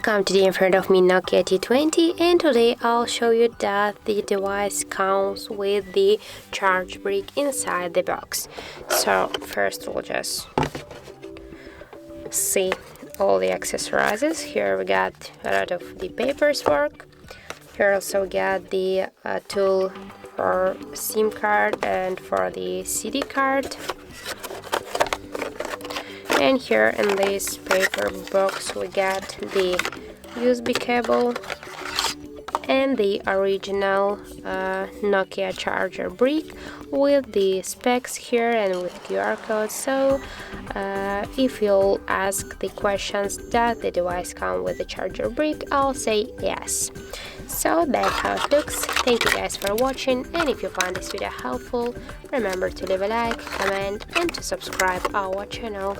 Welcome. Today in front of me Nokia T20, and today I'll show you that the device comes with the charge brick inside the box. So first we'll just see all the accessories. Here we got a lot of the paperwork. Here also we got the tool for SIM card and for the CD card. And here in this paper box we got the USB cable and the original Nokia charger brick with the specs here and with QR code. So if you'll ask the questions, does the device come with the charger brick, I'll say yes. So that's how it looks. Thank you guys for watching, and if you found this video helpful, remember to leave a like, comment and to subscribe our channel.